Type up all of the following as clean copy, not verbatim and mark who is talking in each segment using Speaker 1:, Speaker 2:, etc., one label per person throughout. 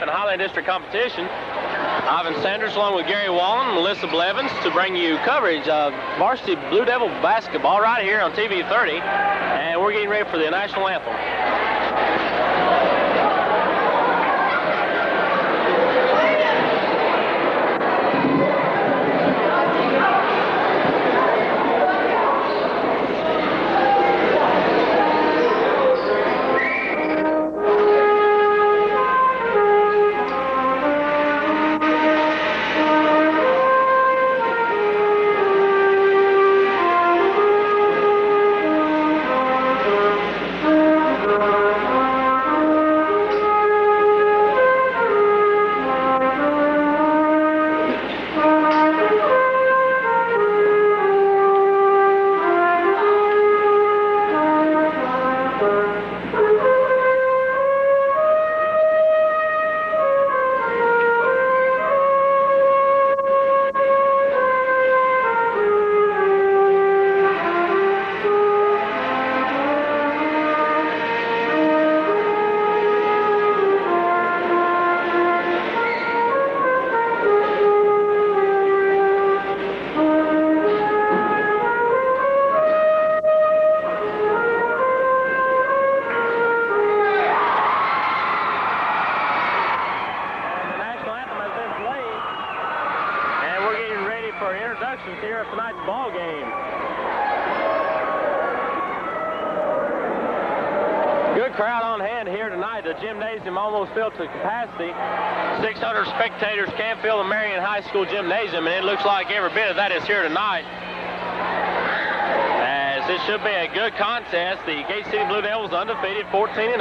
Speaker 1: In Highland District competition, Ivan Sanders along with Gary Wallen and Melissa Blevins to bring you coverage of varsity Blue Devil basketball right here on TV 30, and we're getting ready for the national anthem. For introductions here at tonight's ball game. Good crowd on hand here tonight. The gymnasium almost filled to capacity. 600 spectators can fill the Marion High School gymnasium, and it looks like every bit of that is here tonight. As this should be a good contest. The Gate City Blue Devils undefeated, 14-0.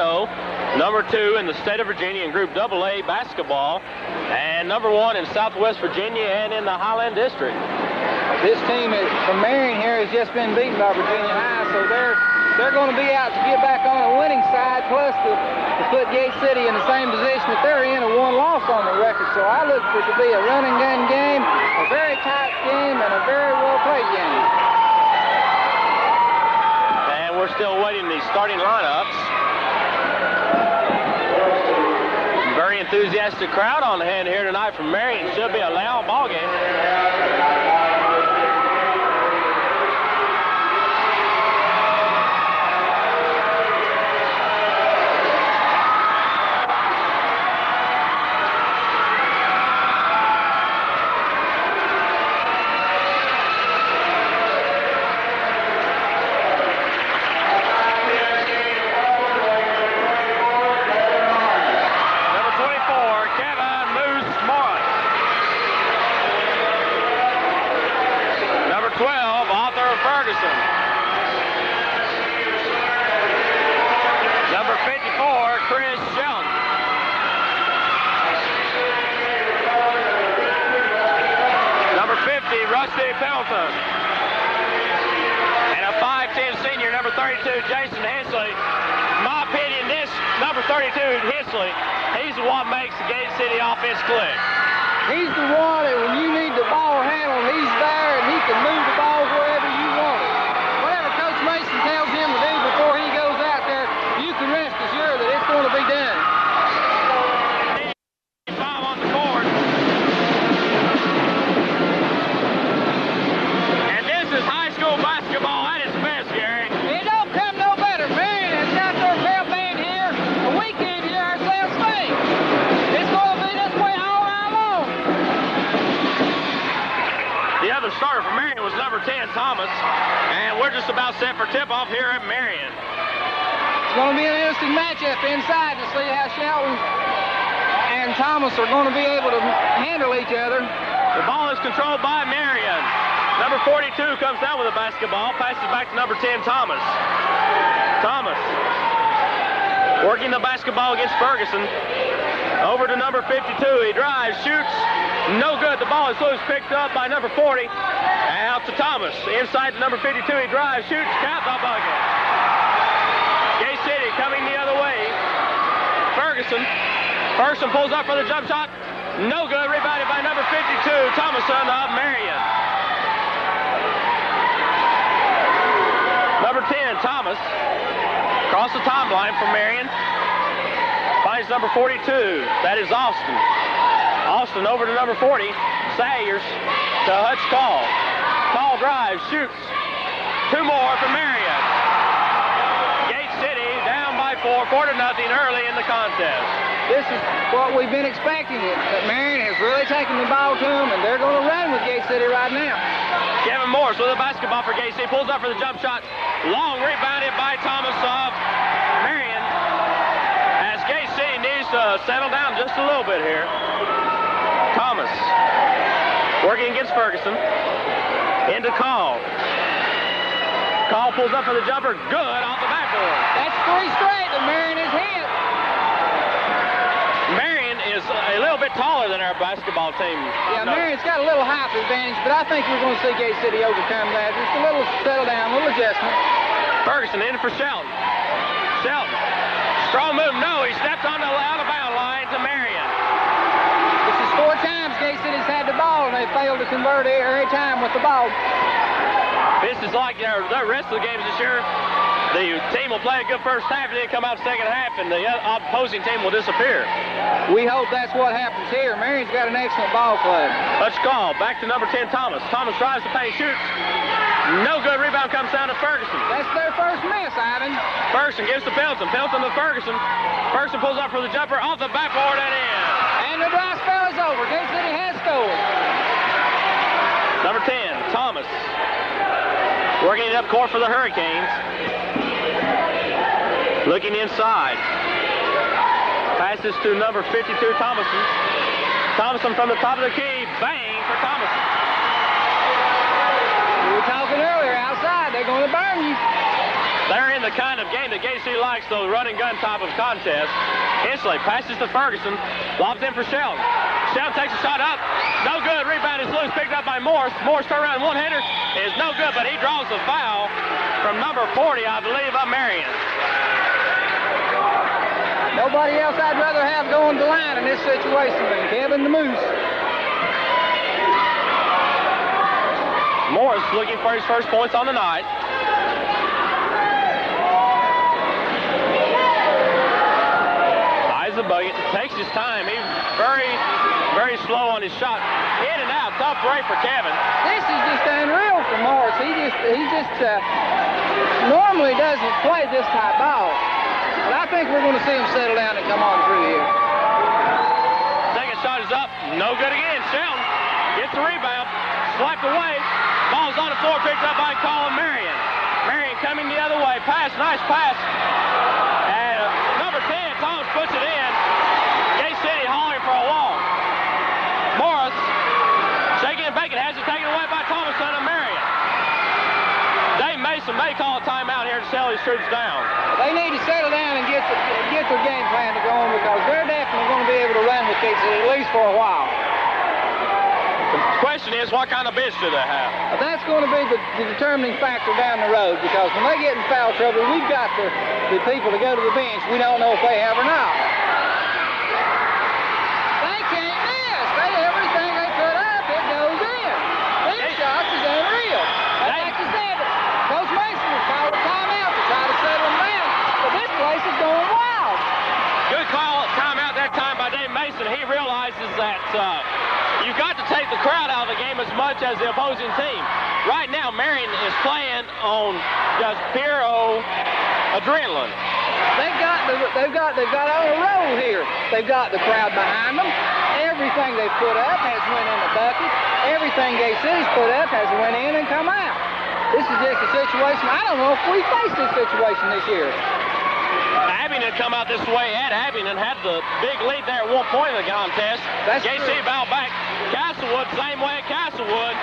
Speaker 1: Number 2 in the state of Virginia in Group AA basketball, and number 1 in Southwest Virginia and in the Highland District.
Speaker 2: This team from Marion here has just been beaten by Virginia High, so they're going to be out to get back on a winning side, plus to put Gate City in the same position that they're in, a one loss on the record. So I look for it to be a run and gun game, a very tight game, and a very well played game.
Speaker 1: And we're still waiting the starting lineups. Very enthusiastic crowd on hand here tonight from Marion. Should be a loud ball game. Number 54, Chris Shelton. Number 50, Rusty Pelton. And a 5'10 senior, number 32, Jason Hensley. In my opinion, this number 32, Hensley, he's the one makes the Gate City offense click.
Speaker 2: He's the one that when you need the ball handled, he's there and he can move the ball wherever you want it. Whatever Coach Mason tells him to do before he goes out there, you can rest assured that it's going to be done.
Speaker 1: 5 on the court. And this is high school basketball at its best, Gary.
Speaker 2: It don't come no better. Marion has got their bell band here. The weekend here ourselves thing. It's going to be this way all night long.
Speaker 1: The other starter for Marion was number 10, Thomas. And we're just about set for tip-off here at Marion.
Speaker 2: It's going to be an interesting matchup inside to see how Shelton and Thomas are going to be able to handle each other.
Speaker 1: The ball is controlled by Marion. Number 42 comes down with the basketball, passes back to number 10, Thomas. Thomas working the basketball against Ferguson. Over to number 52. He drives, shoots, no good. The ball is loose, picked up by number 40. Out to Thomas. Inside to number 52. He drives, shoots, capped by bucket. Gate City coming the other way. Ferguson. Ferguson pulls up for the jump shot. No good. Rebounded by number 52, Thomason of Marion. Number 10, Thomas. Across the timeline for Marion. finds number 42. That is Austin. Austin over to number 40. Sayers to Hutch Call. Call drives, shoots. 2 more for Marion. Gate City down by 4 to nothing early in the contest.
Speaker 2: This is what we've been expecting, that Marion has really taken the ball to them, and they're going to run with Gate City right now.
Speaker 1: Kevin Morris with a basketball for Gate City. Pulls up for the jump shot. Long rebounded by Thomas off Marion. As Gate City needs to settle down just a little bit here. Thomas working against Ferguson. Into Call. Call pulls up for the jumper. Good off the backboard.
Speaker 2: That's 3 straight that Marion has hit.
Speaker 1: Marion is a little bit taller than our basketball team.
Speaker 2: Yeah, Marion's got a little height advantage, but I think we're going to see Gate City overcome that. Just a little settle down, a little adjustment.
Speaker 1: Ferguson in for Shelton. Shelton. Strong move. No, he stepped on the out-of-bound line to Marion.
Speaker 2: This is 4 times Gate City's had the ball, and they failed to convert every time with the ball.
Speaker 1: This is like the rest of the games this year. The team will play a good first half, and then come out second half, and the opposing team will disappear.
Speaker 2: We hope that's what happens here. Marion's got an excellent ball club.
Speaker 1: Let's call. Back to number 10, Thomas. Thomas drives the paint, shoots. No good. Rebound comes down to Ferguson.
Speaker 2: That's their first miss, Ivan.
Speaker 1: Ferguson gives to Pelton. Pelton to Ferguson. Ferguson pulls up for the jumper off the backboard and in.
Speaker 2: And the dry spell is over. Gate City has scored.
Speaker 1: Number 10, Thomas. Working it up court for the Hurricanes. Looking inside. Passes to number 52, Thomason. Thomason from the top of the key. Bang for Thomason.
Speaker 2: We were talking earlier, outside, they're going to burn you.
Speaker 1: They're in the kind of game that Gate City likes, the run and gun type of contest. Hensley passes to Ferguson. Lobs in for Shelton. Shelton takes a shot up. No good. Rebound is loose. Picked up by Morris. Morris turn around one-hander is no good, but he draws the foul from number 40, I believe, of Marion.
Speaker 2: Nobody else I'd rather have going to line in this situation than Kevin the Moose.
Speaker 1: Morris looking for his first points on the night. Eyes the bucket, takes his time. He's very slow on his shot. In and out, tough break for Kevin.
Speaker 2: This is just unreal for Morris. He just normally doesn't play this type ball. But I think we're going to see him settle down and come on through here.
Speaker 1: Second shot is up. No good again. Shelton gets the rebound. Slapped away. Ball's on the floor. Picked up by Colin Marion. Marion coming the other way. Pass. Nice pass. And number 10, Thomas puts it in. Gate City hauling for a walk. Morris shaking and baking. Has it taken away by Thomas and Marion. Dave Mason may call a timeout here to settle his troops down.
Speaker 2: They need to settle down and get their game plan to go on, because they're definitely going to be able to run with Gate City at least for a while.
Speaker 1: The question is, what kind of bench do they have?
Speaker 2: That's going to be the determining factor down the road, because when they get in foul trouble, we've got the people to go to the bench. We don't know if they have or not. They can't miss. Everything they put up, it goes in. These shots is unreal. Like you said, Coach Mason was called a timeout to try to settle them down, but this place is going wild.
Speaker 1: Good call, timeout that time by Dave Mason. He realizes that you've got to take the crowd out of the game as much as the opposing team. Right now, Marion is playing on just pure adrenaline.
Speaker 2: They've got on a roll here. They've got the crowd behind them. Everything they've put up has went in the bucket. Everything Gate City's put up has went in and come out. This is just a situation. I don't know if we face this situation this year.
Speaker 1: Abingdon come out this way at Abingdon, had the big lead there at one point in the contest. Gate City bowed back. Castlewood, same way at Castlewood.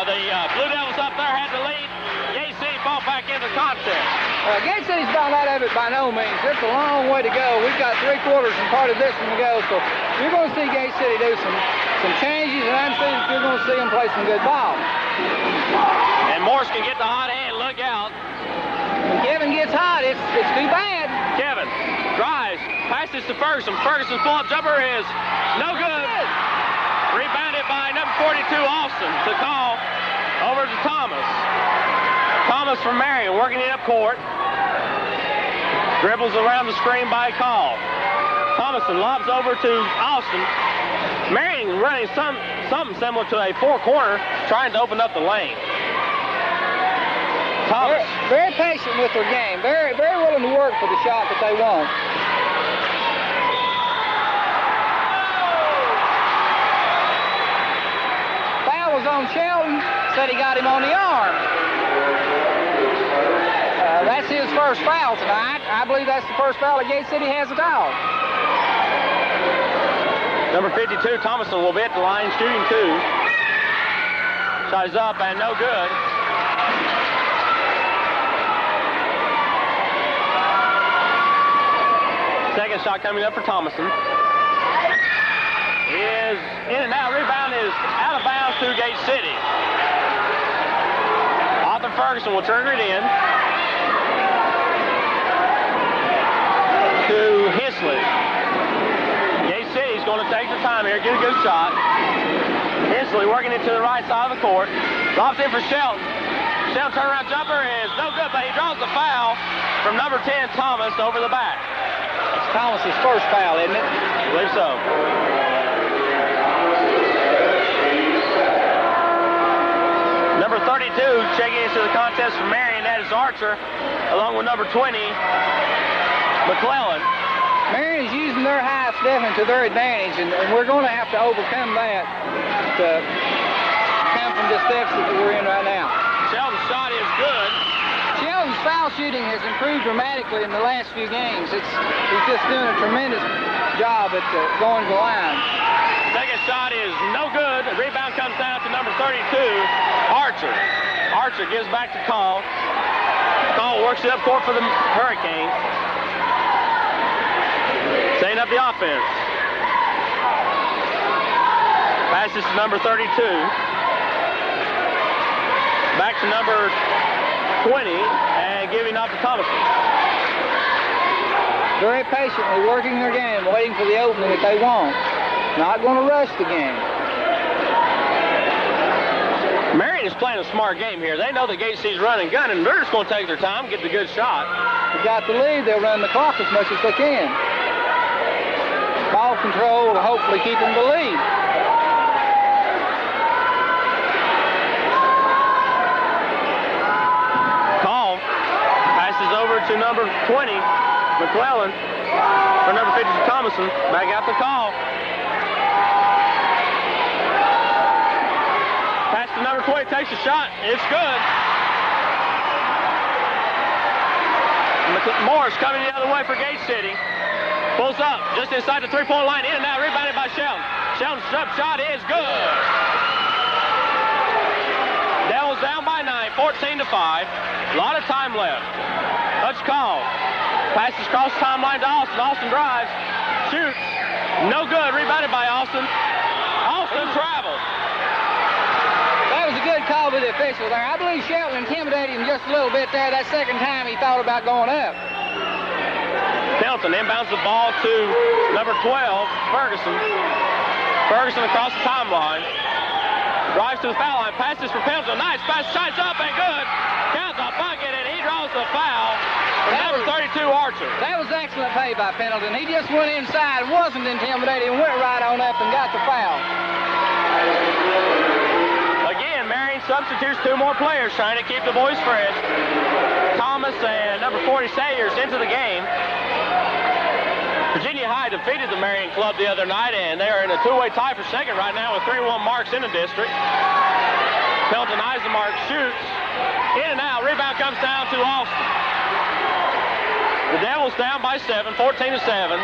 Speaker 1: The Blue Devils up there had the lead. Gate City fought back in the contest.
Speaker 2: Gate City's about out of it by no means. It's a long way to go. We've got 3 quarters and part of this one to go. So you're going to see Gate City do some changes, and I'm sure you're going to see them play some good ball.
Speaker 1: And Morris can get the hot hand. Look out.
Speaker 2: When Kevin gets hot, it's too bad.
Speaker 1: Kevin drives, passes to Ferguson. Ferguson's pull-up jumper is no good. Rebounded by number 42, Austin, to call over to Thomas. Thomas from Marion working it up court. Dribbles around the screen by Call. Thomason lobs over to Austin. Marion running something similar to a four-corner, trying to open up the lane. Thomas.
Speaker 2: Very patient with their game. Very willing to work for the shot that they want. Foul was on Shelton. Said he got him on the arm. That's his first foul tonight. I believe that's the first foul that Gate City has at all.
Speaker 1: Number 52, Thomason, will be at the line, shooting two. Shot is up and no good. Second shot coming up for Thomason. Is in and out. Rebound is out of bounds to Gate City. Arthur Ferguson will turn it in to Hisley. Gate City's going to take the time here, get a good shot. Hisley working it to the right side of the court. Drops in for Shelton. Shelton turnaround jumper is no good, but he draws the foul from number 10, Thomas, over the back.
Speaker 2: It's Thomas's first foul, isn't it?
Speaker 1: I believe so. Number 32 checking into the contest for Marion, that is Archer, along with number 20, McClellan.
Speaker 2: Marion's using their height definitely to their advantage, and we're going to have to overcome that to come from this deficit that we're in right now.
Speaker 1: Shelton's shot is good.
Speaker 2: Shelton's foul shooting has improved dramatically in the last few games. He's just doing a tremendous job at going to the line.
Speaker 1: Second shot is no good. The rebound comes down to number 32, Archer. Archer gives back to Call. Call works it up court for the Hurricanes. Setting up the offense. Passes to number 32. Back to number 20 and giving off to Thomason.
Speaker 2: Very patiently working their game, waiting for the opening that they want. Not going to rush the game.
Speaker 1: Marion is playing a smart game here. They know the Gate City's running gun, and they're just going to take their time, get the good shot.
Speaker 2: They got the lead. They'll run the clock as much as they can. Ball control will hopefully keep them the lead.
Speaker 1: Call passes over to number 20, McClellan, for number 52, Thomason. Back out to Call. Pass to number 20, takes a shot. It's good. Morris coming the other way for Gate City. Pulls up just inside the three-point line. In and out, rebounded by Shelton. Shelton's jump shot is good. Devils down by 9, 14-5. A lot of time left. Let's call. Passes across the timeline to Austin. Austin drives. Shoots. No good. Rebounded by Austin. Austin travels.
Speaker 2: That was a good call by the official there. I believe Shelton intimidated him just a little bit there that second time he thought about going up.
Speaker 1: Pelton inbounds the ball to number 12, Ferguson. Ferguson across the timeline. Drives to the foul line. Passes for Pelton. Nice pass. Shots up and good. Counts a bucket, and he draws the foul from number 32, Archer.
Speaker 2: That was excellent play by Pendleton. He just went inside, wasn't intimidated, and went right on up and got the foul.
Speaker 1: Again, Marion substitutes two more players, trying to keep the boys fresh. Thomas and number 40, Sayers, into the game. Virginia High defeated the Marion club the other night, and they are in a two-way tie for second right now with 3-1 marks in the district. Pelton Eisenmark shoots. In and out. Rebound comes down to Austin. The Devils down by 7, 14-7,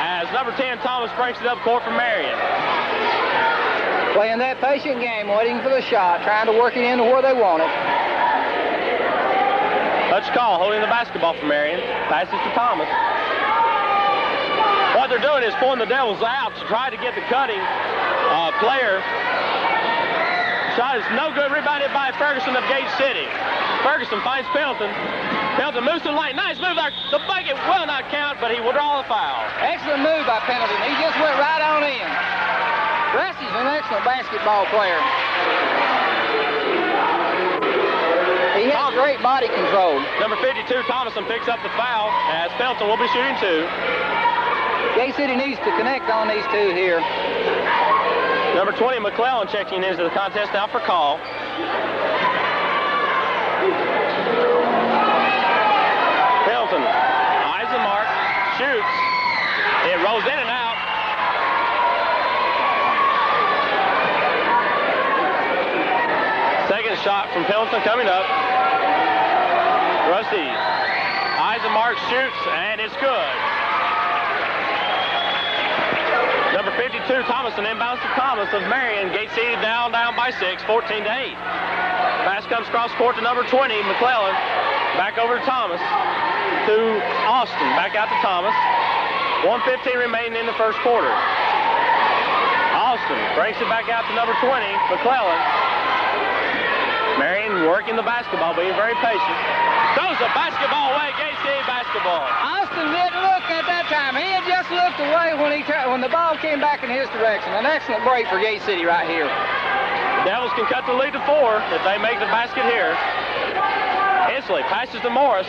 Speaker 1: as number 10, Thomas, brings it up court for Marion.
Speaker 2: Playing that patient game, waiting for the shot, trying to work it into where they want it.
Speaker 1: Let's call, holding the basketball for Marion. Passes to Thomas. What they're doing is pulling the Devils out to try to get the cutting player. Shot is no good, rebounded by Ferguson of Gate City. Ferguson finds Pelton. Pelton moves to the lane. Nice move there. The bucket will not count, but he will draw the foul.
Speaker 2: Excellent move by Pendleton. He just went right on in. Rusty's an excellent basketball player. He has great body control.
Speaker 1: Number 52, Thomason, picks up the foul as Pelton will be shooting two.
Speaker 2: Gate City needs to connect on these two here.
Speaker 1: Number 20, McClellan, checking into the contest now for call. Pendleton eyes the mark, shoots. It rolls in and out. Second shot from Pendleton coming up. Rusty eyes the mark, shoots, and it's good. Number 52, Thomason, inbounds to Thomas of Marion. Gate City down by 6, 14 to 8. Pass comes cross court to number 20, McClellan. Back over to Thomas. To Austin, back out to Thomas. 1:15 remaining in the first quarter. Austin breaks it back out to number 20, McClellan. Marion working the basketball, being very patient. Throws the basketball away, Gate City basketball.
Speaker 2: Austin didn't look at that time. He had just looked away when the ball came back in his direction. An excellent break for Gate City right here.
Speaker 1: The Devils can cut the lead to 4 if they make the basket here. Hensley passes to Morris.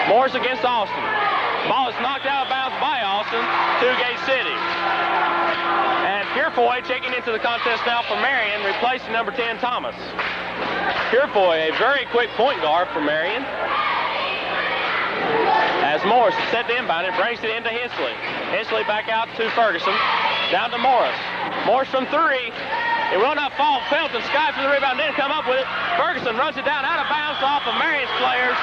Speaker 1: Morris against Austin. Ball is knocked out of bounds by Austin to Gate City. And Purefoy checking into the contest now for Marion, replacing number 10, Thomas. Purefoy, a very quick point guard for Marion. As Morris is set to inbound, it brings it into Hensley. Hensley back out to Ferguson. Down to Morris. Morris from 3. It will not fall. Pendleton sky for the rebound, didn't come up with it. Ferguson runs it down out of bounds off of Marion's players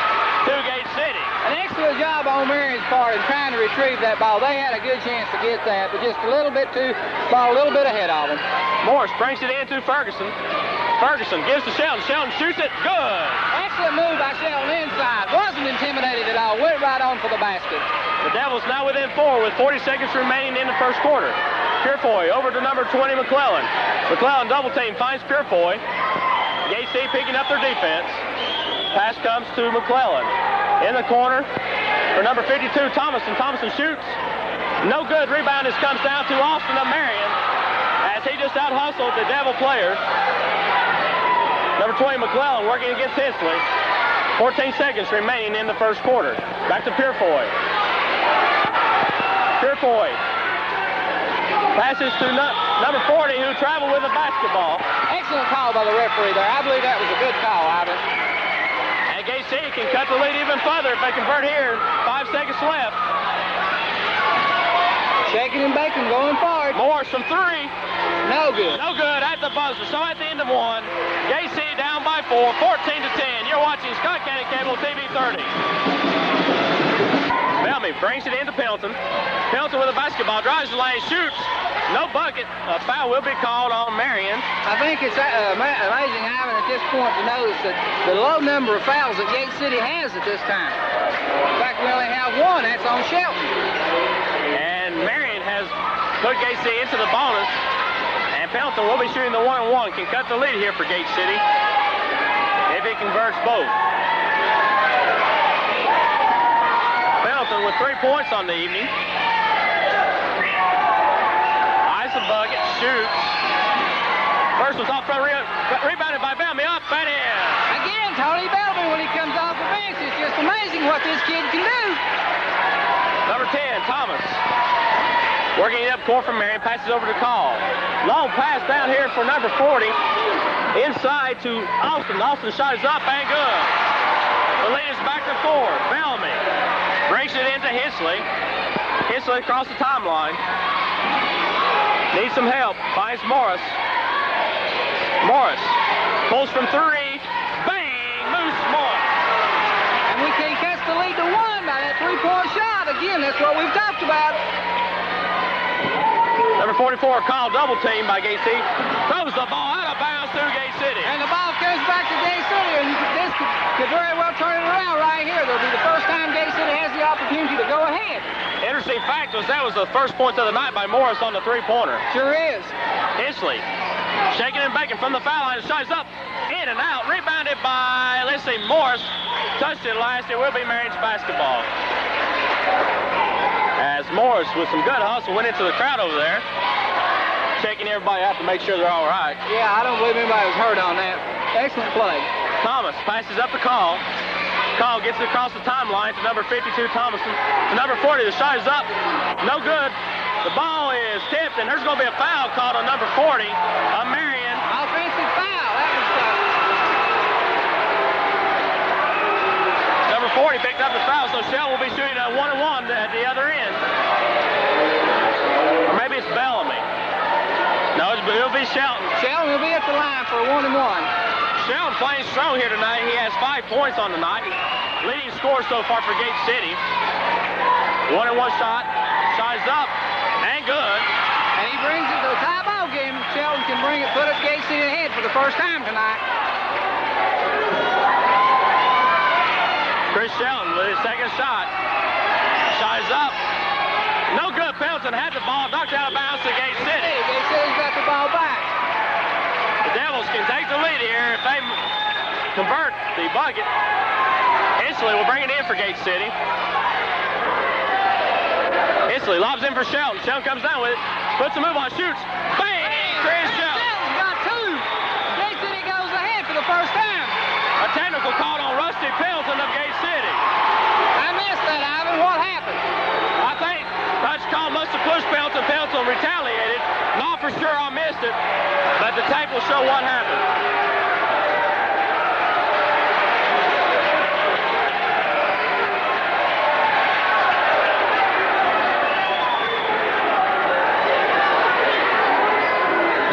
Speaker 1: to Gate City.
Speaker 2: An excellent job on Marion's part in trying to retrieve that ball. They had a good chance to get that, but just a little bit ahead of them.
Speaker 1: Morris brings it into Ferguson. Ferguson gives to Shelton. Shelton shoots it. Good.
Speaker 2: Excellent move by Shelton inside. Wasn't intimidated at all. Went right on for the basket.
Speaker 1: The Devils now within 4 with 40 seconds remaining in the first quarter. Purefoy over to number 20, McClellan. McClellan double team finds Purefoy. Gate City picking up their defense. Pass comes to McClellan. In the corner for number 52, Thomason. Thomason shoots. No good. Rebound comes down to Austin of Marion as he just out-hustled the Devil players. Number 20, McClellan working against Hensley. 14 seconds remaining in the first quarter. Back to Purefoy. Purefoy passes to number 40, who traveled with the basketball.
Speaker 2: Excellent call by the referee there. I believe that was a good call, Ivan.
Speaker 1: And Gate City can cut the lead even further if they convert here. 5 seconds left.
Speaker 2: Shaking and baking, going forward.
Speaker 1: Morris from 3.
Speaker 2: No good.
Speaker 1: No good at the buzzer. So at the end of 1, Gate City down by 4, 14 to 10. You're watching Scott County Cable TV 30. Bellamy brings it into Pendleton. Pendleton with a basketball, drives the lane, shoots. No bucket. A foul will be called on Marion.
Speaker 2: I think it's amazing, Ivan, at this point to notice that the low number of fouls that Gate City has at this time. In fact, we only have 1. That's on Shelton.
Speaker 1: And Marion has put Gate City into the bonus. And Pendleton will be shooting the 1-on-1. Can cut the lead here for Gate City if he converts both. Pendleton with 3 points on the evening. Eyes the bucket, shoots. First one's off front, rebounded by Bellamy, up and in.
Speaker 2: Again, Tony Bellamy, when he comes off the bench, it's just amazing what this kid can do.
Speaker 1: Number 10, Thomas. Working it up court from Marion, passes over to Call. Long pass down here for number 40. Inside to Austin. Austin's shot is up and good. The lead is back to 4. Bellamy breaks it into Hensley. Hensley across the timeline. Needs some help. Finds Morris. Morris pulls from 3. Bang! Moose Morris.
Speaker 2: And we can catch the lead to 1 by that 3-point shot. Again, that's what we've talked about.
Speaker 1: Number 44, Kyle double team by Gate City. Throws the ball out of bounds through Gate City.
Speaker 2: And the ball comes back to Gate City, and this could very well turn it around right here. It'll be the first time Gate City has the opportunity to go ahead.
Speaker 1: Interesting fact was that was the first point of the night by Morris on the 3-pointer.
Speaker 2: Sure is.
Speaker 1: Hensley shaking and baking from the foul line. Shot is up, in and out. Rebounded by, let's see, Morris. Touched it last. It will be Marion's basketball. As Morris, with some good hustle, went into the crowd over there, checking everybody out to make sure they're all right.
Speaker 2: Yeah, I don't believe anybody was hurt on that. Excellent play.
Speaker 1: Thomas passes up the call. Call gets it across the timeline to number 52, Thomason. To number 40, the shot is up. No good. The ball is tipped, and there's going to be a foul called on number 40, Marion.
Speaker 2: Offensive foul. That was
Speaker 1: Number 40 picked up the foul, so Shell will be shooting a 1-on-1 at the other end. Or maybe it's Bellamy. No, it'll be Shelton.
Speaker 2: Shelton will be at the line for a 1-and-1.
Speaker 1: Shelton playing strong here tonight. He has 5 points on the night. Leading scorer so far for Gate City. 1-and-1 shot. Shot is up. And good.
Speaker 2: And he brings it to a tie ball game. Shelton can bring it, put up Gate City ahead for the first time tonight.
Speaker 1: Chris Shelton with his second shot. Shot is up. No good. Pendleton had the ball knocked out of bounds to Gate City.
Speaker 2: Gate City's got the ball back.
Speaker 1: The Devils can take the lead here if they convert the bucket. Isley will bring it in for Gate City. Isley lobs in for Shelton. Shelton comes down with it. Puts a move on, shoots. Bang! Chris Shelton.
Speaker 2: Shelton got 2. Gate City goes ahead for the first time.
Speaker 1: A technical call on Rusty Pendleton of Gate City.
Speaker 2: I missed that, Ivan. What happened?
Speaker 1: I think touch call must have pushed Pendleton. Pendleton retaliated. Not for sure, I missed it, but the tape will show what happened.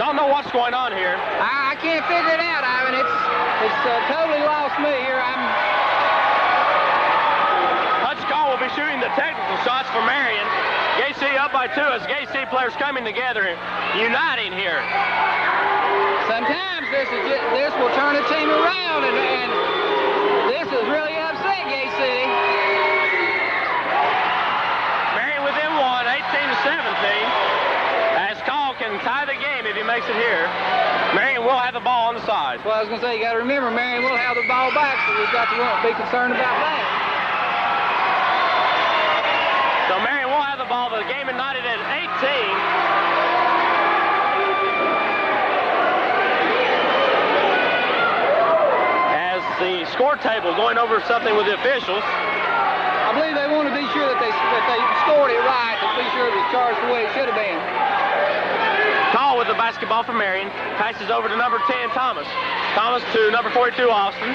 Speaker 1: Don't know what's going on here.
Speaker 2: I can't figure it out, Ivan. It's totally lost me here.
Speaker 1: Hutch Call will be shooting the technical shots for Marion. Gate City up by 2 as Gate City players coming together, uniting here.
Speaker 2: Sometimes this will turn a team around, and this is really upset Gate City.
Speaker 1: Marion within 1, 18-17. As Call can tie the game if he makes it here. Marion will have the ball on the side.
Speaker 2: Well, I was going to say, you got to remember, Marion will have the ball back, so we've got to be concerned about that.
Speaker 1: So Marion will have the ball, but the game is knotted at 18. As the score table going over something with the officials.
Speaker 2: I believe they want to be sure that they scored it right, to be sure it was charged the way it should have been.
Speaker 1: Call with the basketball for Marion. Passes over to number 10, Thomas. Thomas to number 42, Austin.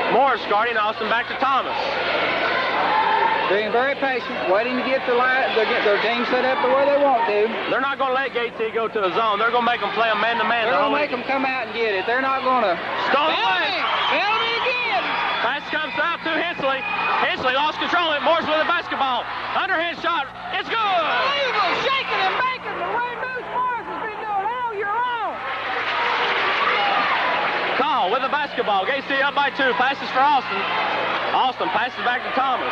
Speaker 1: Morris guarding Austin, back to Thomas.
Speaker 2: Being very patient, waiting to get their team set up the way they want to.
Speaker 1: They're not going to let Gate City go to a zone. They're going to make them play a man-to-man.
Speaker 2: They're going to make them come out and get it. They're not going to...
Speaker 1: Stolen away.
Speaker 2: Bellamy again.
Speaker 1: Pass comes out to Hensley. Hensley lost control of it. Morris with the basketball. Underhand shot. It's good.
Speaker 2: Unbelievable. Shaking and baking the way Moose Morris has been doing all year long.
Speaker 1: Call with the basketball. Gate City up by 2. Passes for Austin. Austin passes back to Thomas.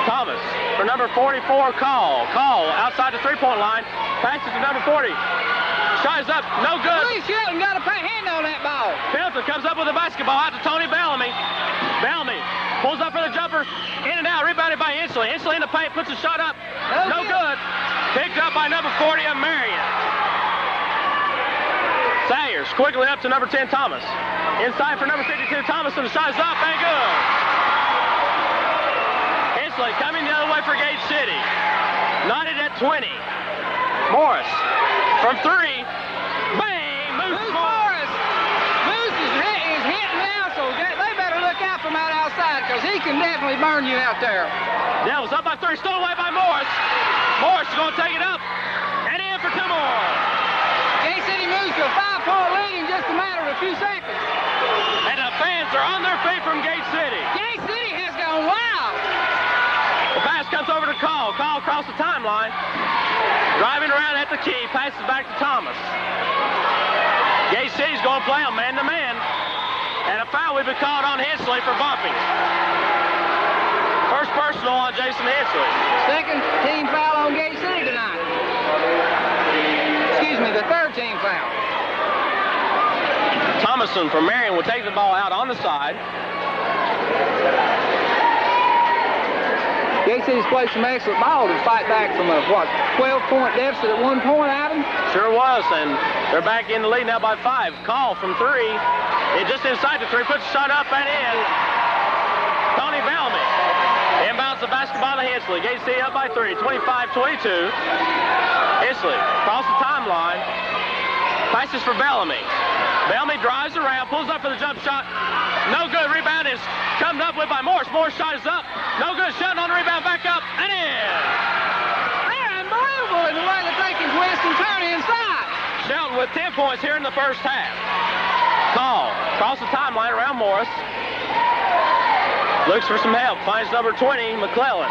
Speaker 1: Thomas for number 44, Call. Call outside the three-point line. Passes to number 40. Shot is up. No good.
Speaker 2: Lee Shelton got a hand on that ball.
Speaker 1: Pendleton comes up with the basketball out to Tony Bellamy. Bellamy pulls up for the jumper. In and out. Rebounded by Inslee. Inslee in the paint. Puts a shot up. No good. Picked up by number 40 of Marion. Sayers quickly up to number 10, Thomas. Inside for number 52, Thomas, and the shot is up and good. Inslee coming the other way for Gate City. Knotted at 20. Morris from 3. Bang! Moose Morris.
Speaker 2: Moose is hitting now, so they better look out from out outside, because he can definitely burn you out there.
Speaker 1: Devils up by 3, stolen away by Morris. Morris is going to take it up and in for 2 more.
Speaker 2: Gate City moves to a 5-point lead in just a matter of a few seconds.
Speaker 1: And the fans are on their feet from Gate City.
Speaker 2: Gate City has gone wild.
Speaker 1: The pass comes over to Call. Call across the timeline. Driving around at the key. Passes back to Thomas. Gate City's going to play a man-to-man. And a foul will be called on Hensley for bumping. First personal on Jason Hensley.
Speaker 2: Second team foul on Gate City tonight. Excuse me, the third team foul.
Speaker 1: Thomason from Marion will take the ball out on the side.
Speaker 2: Gate City's played some excellent ball to fight back from a, 12-point deficit at one point, Ivan?
Speaker 1: Sure was, and they're back in the lead now by 5. Call from 3. It just inside the 3, puts a shot up and in. Tony Bellamy inbounds the basketball to Hensley. Gate City up by 3, 25-22. Hensley across the timeline. Passes for Bellamy. Bellamy drives around, pulls up for the jump shot. No good. Rebound is come up with by Morris. Morris shot is up. No good. Shelton on the rebound, back up and in.
Speaker 2: They're unbelievable in the way that they can twist and turn inside.
Speaker 1: Shelton with 10 points here in the first half. Call across the timeline around Morris. Looks for some help. Finds number 20, McClellan.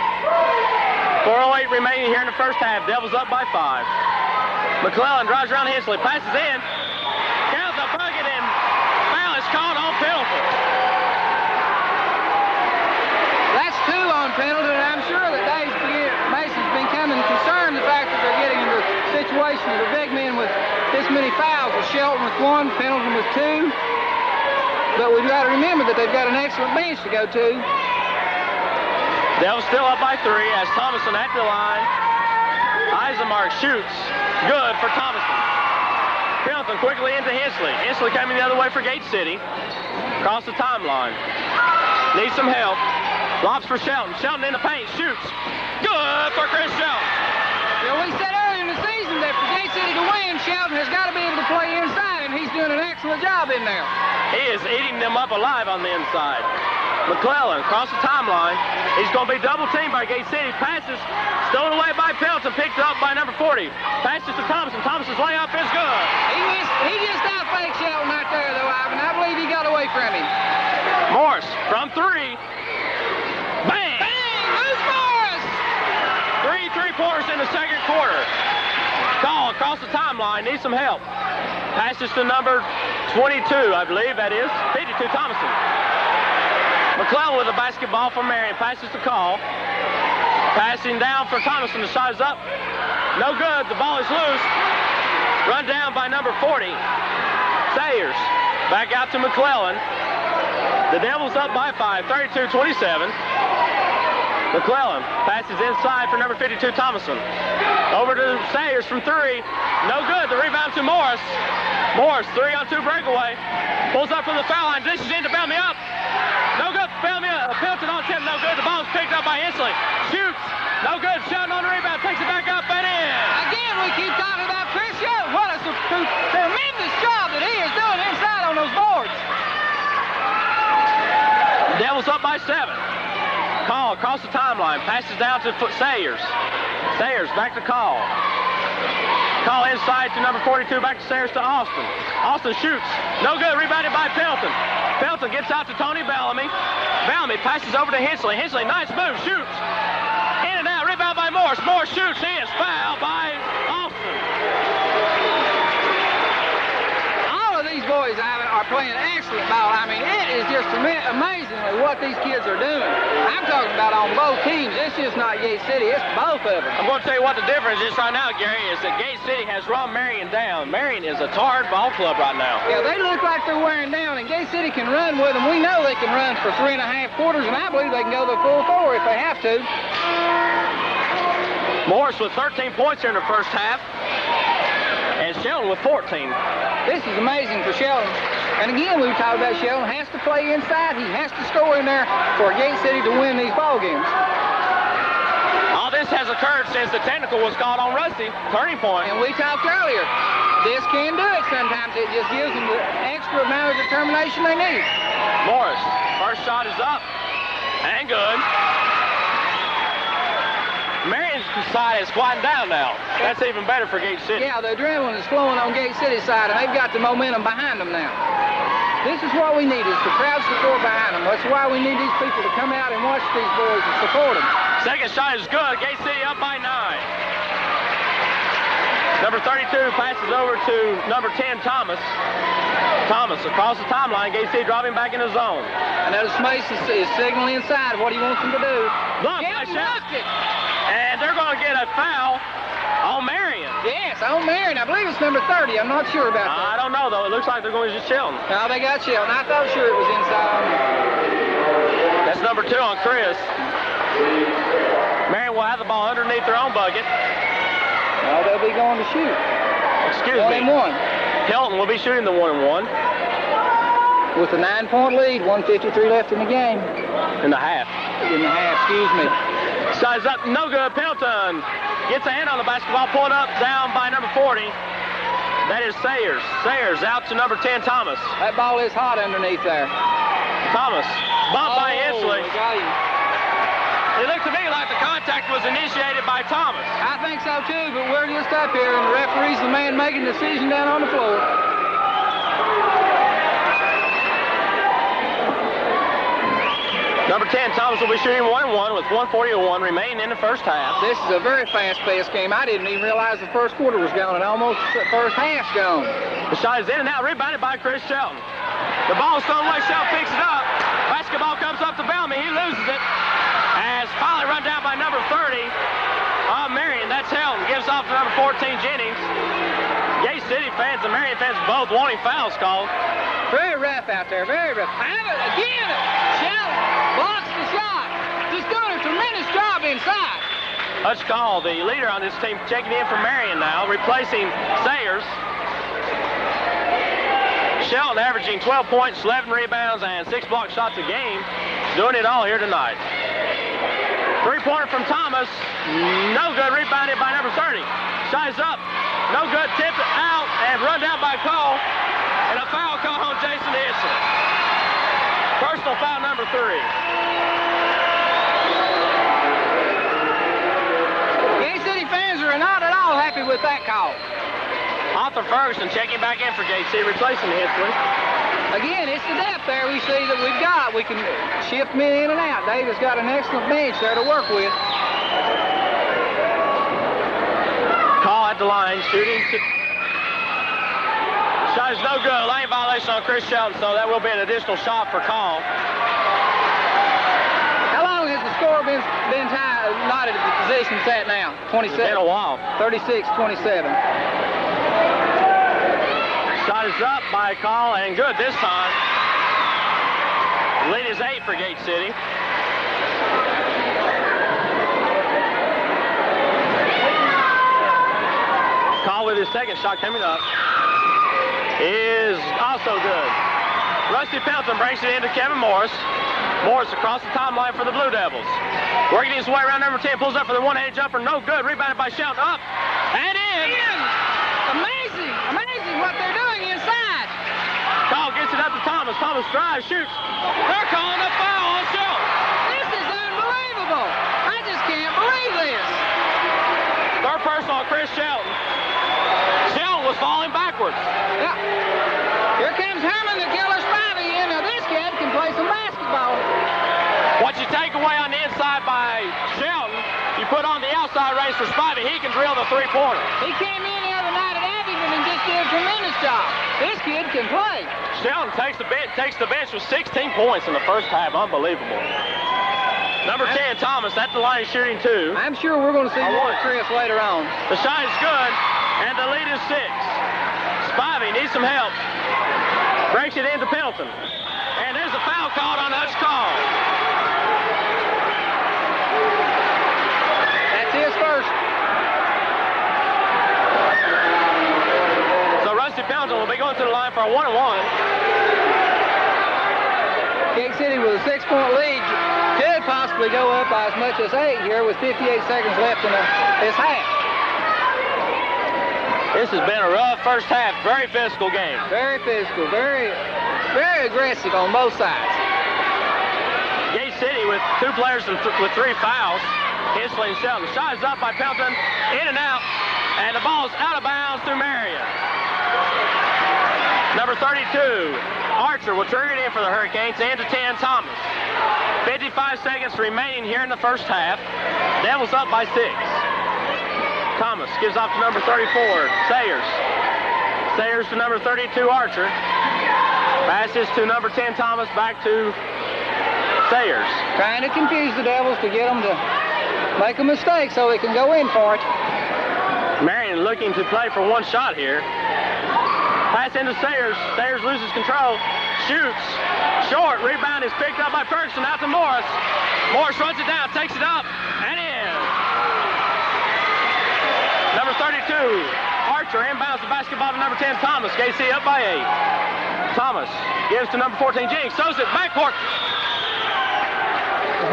Speaker 1: 4:08 remaining here in the first half. Devils up by 5. McClellan drives around Hensley, passes in. Counts the bucket, and foul is called on Pendleton.
Speaker 2: That's 2 on Pendleton, and I'm sure that Mason's becoming concerned the fact that they're getting into situations with big men with this many fouls. With Shelton with 1, Pendleton with 2. But we've got to remember that they've got an excellent bench to go to.
Speaker 1: Devils still up by 3 as Thomason at the line. Eisenmark shoots. Good for Thomason. Pendleton quickly into Hensley. Hensley coming the other way for Gate City. Across the timeline. Needs some help. Lobs for Shelton. Shelton in the paint. Shoots. Good for Chris Shelton.
Speaker 2: Yeah, we said earlier in the season that for Gate City to win, Shelton has got to be able to play inside, and he's doing an excellent job in there.
Speaker 1: He is eating them up alive on the inside. McClellan across the timeline. He's going to be double teamed by Gate City. Passes stolen away by Pendleton. Picked up by number 40. Passes to Thompson. Thompson's layup is good.
Speaker 2: He just out-faked Shelton right there, though, Ivan. I believe he got away from him.
Speaker 1: Morris from 3. Bang!
Speaker 2: Bang! Who's Morris?
Speaker 1: 3 3-pointers in the second quarter. Call across the timeline. Needs some help. Passes to number 22, I believe that is. 52, Thomason. McClellan with the basketball for Marion. Passes to Call. Passing down for Thomason. The shot is up. No good. The ball is loose. Run down by number 40. Sayers. Back out to McClellan. The Devils up by 5. 32-27. McClellan passes inside for number 52, Thomason. Over to Sayers from 3. No good. The rebound to Morris. Morris, 3-on-2 breakaway. Pulls up from the foul line. Dishes in to Bellamy up. No good. Bellamy, Pendleton on 10. No good. The ball's picked up by Hensley. Shoots. No good. Shelton on the rebound. Takes it back up and in.
Speaker 2: Again, we keep talking about Chris Shelton. What a tremendous job that he is doing inside on those boards.
Speaker 1: Devils up by 7. Call across the timeline. Passes down to Sayers. Sayers back to Call. Call inside to number 42. Back to Sayers to Austin. Austin shoots. No good. Rebounded by Pendleton. Pendleton gets out to Tony Bellamy. Bellamy passes over to Hensley. Hensley, nice move. Shoots. In and out. Rebound by Morris. Morris shoots. He is fouled by Austin.
Speaker 2: All of these boys, Ivan, are playing excellent ball. I mean, it is just amazingly what these kids are doing. I'm talking about on both teams. It's just not Gate City. It's both of them.
Speaker 1: I'm going to tell you what the difference is right now, Gary, is that Gate City has run Marion down. Marion is a tarred ball club right now.
Speaker 2: Yeah, they look like they're wearing down, and Gate City can run with them. We know they can run for 3.5 quarters, and I believe they can go the full 4 if they have to.
Speaker 1: Morris with 13 points here in the first half, and Shelton with 14.
Speaker 2: This is amazing for Shelton. And again, we talked about Shelton has to play inside. He has to score in there for Gate City to win these ball games.
Speaker 1: All this has occurred since the technical was called on Rusty. Turning point.
Speaker 2: And we talked earlier. This can do it sometimes. It just gives them the extra amount of determination they need.
Speaker 1: Morris, first shot is up. And good. Marion's side is quieting down now. That's even better for Gate City.
Speaker 2: Yeah, the adrenaline is flowing on Gate City's side, and they've got the momentum behind them now. This is what we need, is the crowd support behind them. That's why we need these people to come out and watch these boys and support them.
Speaker 1: Second shot is good. Gate City up by 9. Number 32 passes over to number 10, Thomas. Thomas across the timeline. Gate City dropping back in the zone.
Speaker 2: And notice Mason is signaling inside what he wants them to do.
Speaker 1: Blocked it. And they're going to get a foul on Marion.
Speaker 2: Yes, on Marion. I believe it's number 30. I'm not sure about that.
Speaker 1: I don't know, though. It looks like they're going to just Shelton.
Speaker 2: No, they got Shelton. I thought sure it was inside on me.
Speaker 1: That's number 2 on Chris. Marion will have the ball underneath their own bucket.
Speaker 2: Now they'll be going to shoot.
Speaker 1: Excuse me.
Speaker 2: 1-1.
Speaker 1: Hilton will be shooting the 1-1.
Speaker 2: With a 9-point lead, 1:53 left in the game.
Speaker 1: In the half.
Speaker 2: In the half, excuse me.
Speaker 1: Size up, no good. Pendleton gets a hand on the basketball, pulled up, down by number 40. That is Sayers. Sayers out to number 10, Thomas.
Speaker 2: That ball is hot underneath there.
Speaker 1: Thomas, bumped by Hensley.
Speaker 2: Got him.
Speaker 1: It looked to me like the contact was initiated by Thomas.
Speaker 2: I think so too, but we're just up here, and the referee's the man making the decision down on the floor.
Speaker 1: Number 10, Thomas will be shooting 1-1 with 1:40-1 remaining in the first half.
Speaker 2: This is a very fast-paced game. I didn't even realize the first quarter was gone, and almost the first half's gone.
Speaker 1: The shot is in and out, rebounded by Chris Shelton. The ball is thrown away, Shelton picks it up. Basketball comes up to Bellamy, he loses it. As finally run down by number 30 of Marion. That's Helton. Gives off to number 14, Jennings. Gate City fans and Marion fans both wanting fouls called.
Speaker 2: Very rough out there, very rough. Again, Shelton blocks the shot. Just doing a tremendous job inside.
Speaker 1: Hutch Call, the leader on this team, checking in for Marion now, replacing Sayers. Shelton averaging 12 points, 11 rebounds, and 6 block shots a game. Doing it all here tonight. Three-pointer from Thomas. No good. Rebounded by number 30. Shies up. No good. Tipped out and run down by Cole. And a foul call on Jason Henson. Personal foul number 3.
Speaker 2: Gate City fans are not at all happy with that call.
Speaker 1: Arthur Ferguson checking back in for Gate City, replacing Hensley.
Speaker 2: Again, it's the depth there we see that we've got. We can shift men in and out. Davis got an excellent bench there to work with.
Speaker 1: Call at the line, shooting. Shot is no good. Lane violation on Chris Shelton, so that will be an additional shot for Call.
Speaker 2: How long has the score been tied, not at the position it's at now? 27.
Speaker 1: It's been a while.
Speaker 2: 36-27.
Speaker 1: Shot is up by Call and good this time. The lead is 8 for Gate City. Call with his second shot coming up is also good. Rusty Pendleton brings it into Kevin Morris. Morris across the timeline for the Blue Devils. Working his way around number 10, pulls up for the one-handed jumper, no good. Rebounded by Shelton, up and in.
Speaker 2: Amazing, amazing what they're doing inside.
Speaker 1: Call gets it up to Thomas. Thomas drives, shoots. They're calling a foul on Shelton.
Speaker 2: This is unbelievable. I just can't believe this.
Speaker 1: Third personal on Chris Shelton. Shelton was falling backwards.
Speaker 2: Yeah. Here comes Herman, the killer Spivey, and this kid can play some basketball.
Speaker 1: What you take away on the inside by Shelton, you put on the outside race for Spivey. He can drill the three-pointer.
Speaker 2: He came in the other night at Abingdon and just did a tremendous job. This kid can play.
Speaker 1: Shelton takes the bench with 16 points in the first half. Unbelievable. Number 10, Thomas, at the line shooting 2.
Speaker 2: I'm sure we're going to see more of Chris later on.
Speaker 1: The shot is good, and the lead is 6. Spivey needs some help. Breaks it into Pendleton. And there's a foul called on Hutch Call.
Speaker 2: That's his first.
Speaker 1: So Rusty Pendleton will be going to the line for a 1-on-1.
Speaker 2: Gate City with a 6-point lead could possibly go up by as much as 8 here with 58 seconds left in this half.
Speaker 1: This has been a rough first half. Very physical game.
Speaker 2: Very physical, very aggressive on both sides.
Speaker 1: Gate City with 2 players with 3 fouls. Hensley and Shelton. Shot is up by Pendleton. In and out. And the ball is out of bounds through Marion. Number 32, Archer will trigger it in for the Hurricanes. And to 10, Thomas. 55 seconds remaining here in the first half. Devils up by 6. Thomas gives off to number 34, Sayers. Sayers to number 32, Archer. Passes to number 10, Thomas, back to Sayers.
Speaker 2: Trying to confuse the Devils to get them to make a mistake so they can go in for it.
Speaker 1: Marion looking to play for one shot here. Pass into Sayers. Sayers loses control. Shoots. Short. Rebound is picked up by Ferguson. Out to Morris. Morris runs it down. Takes it up. And in. Number 32, Archer inbounds the basketball to number 10, Thomas. Gate City up by 8. Thomas gives to number 14, Jennings. Throws it backcourt.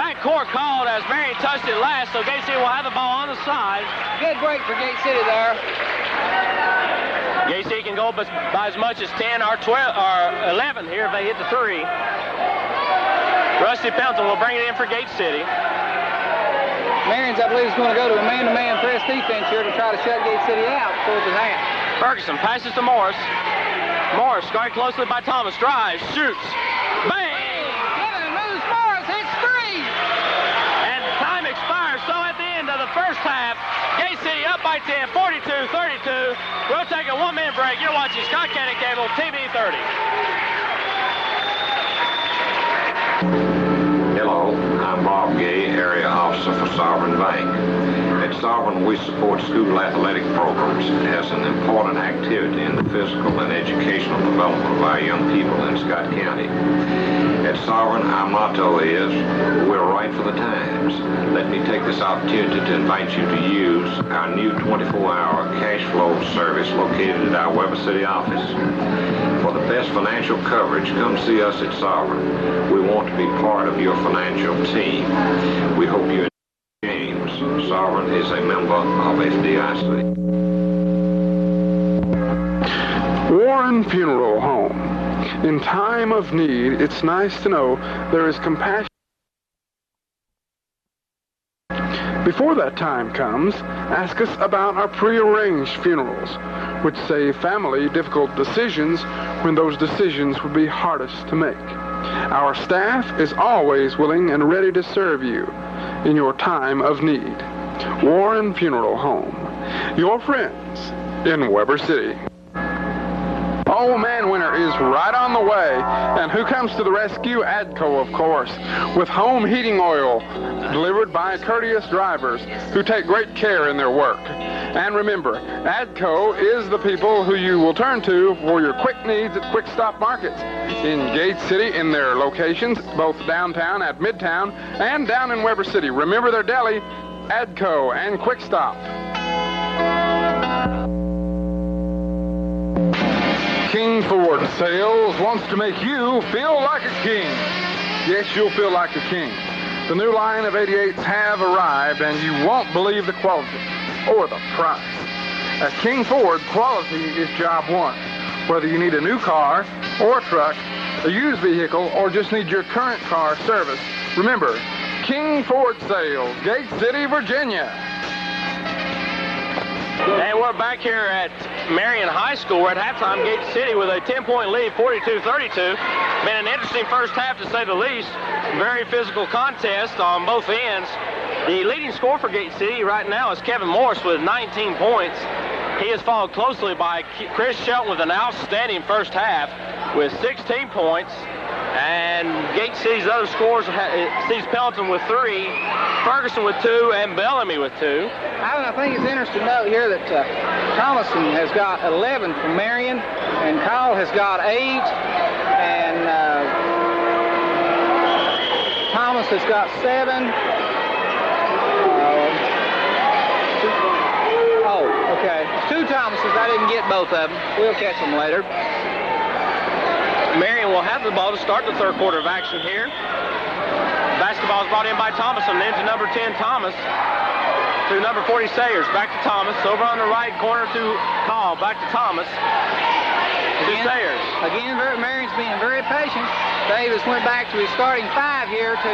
Speaker 1: Backcourt called as Marion touched it last, so Gate City will have the ball on the side.
Speaker 2: Good break for Gate City there.
Speaker 1: Gate City can go by as much as 10 or 12 or 11 here if they hit the 3. Rusty Pelton will bring it in for Gate City.
Speaker 2: Marion's, I believe, is going to go to a man-to-man press defense here to try to shut Gate City out towards the half.
Speaker 1: Ferguson passes to Morris. Morris guarded closely by Thomas. Drives, shoots, bang!
Speaker 2: Kevin moves Morris, hits 3!
Speaker 1: And time expires, so at the end of the first half, Gate City up by 10, 42-32. We'll take a 1-minute break. You're watching Scott County Cable TV 30.
Speaker 3: Hello, I'm Bob Gay, Area Officer for Sovereign Bank. At Sovereign, we support school athletic programs as an important activity in the physical and educational development of our young people in Scott County. At Sovereign, our motto is, we're right for the times. Let me take this opportunity to invite you to use our new 24-hour cash flow service located at our Weber City office. For the best financial coverage, come see us at Sovereign. We want to be part of your financial team. We hope you enjoy James. Sovereign is a member of FDIC.
Speaker 4: Warren Funeral Home. In time of need, it's nice to know there is compassion. Before that time comes, ask us about our prearranged funerals, which save family difficult decisions when those decisions would be hardest to make. Our staff is always willing and ready to serve you in your time of need. Warren Funeral Home, your friends in Weber City. Old Man Winter is right on the way, and who comes to the rescue? ADCO, of course, with home heating oil delivered by courteous drivers who take great care in their work. And remember, ADCO is the people who you will turn to for your quick needs at Quick Stop Markets in Gate City in their locations, both downtown at Midtown and down in Weber City. Remember their deli, ADCO and Quick Stop. King Ford Sales wants to make you feel like a king. Yes, you'll feel like a king. The new line of 88s have arrived, and you won't believe the quality or the price. At King Ford, quality is job one. Whether you need a new car or a truck, a used vehicle, or just need your current car serviced, remember, King Ford Sales, Gate City, Virginia.
Speaker 1: And we're back here at Marion High School. We're at halftime, Gate City with a 10-point lead, 42-32. Been an interesting first half, to say the least. Very physical contest on both ends. The leading scorer for Gate City right now is Kevin Morris with 19 points. He is followed closely by Chris Shelton with an outstanding first half with 16 points. And Gate City's other scorers, Steve Pelton with 3, Ferguson with 2, and Bellamy with 2.
Speaker 2: I think it's interesting to note here that Thomason has got 11 from Marion, and Kyle has got 8, and Thomas has got 7. Okay. 2 Thomases. I didn't get both of them. We'll catch them later.
Speaker 1: Marion will have the ball to start the third quarter of action here. Basketball is brought in by Thomason, then to number 10, Thomas. To number 40, Sayers. Back to Thomas. Over on the right corner to Call. Back to Thomas. To Sayers.
Speaker 2: Again, Marion's being very patient. Davis went back to his starting 5 here to...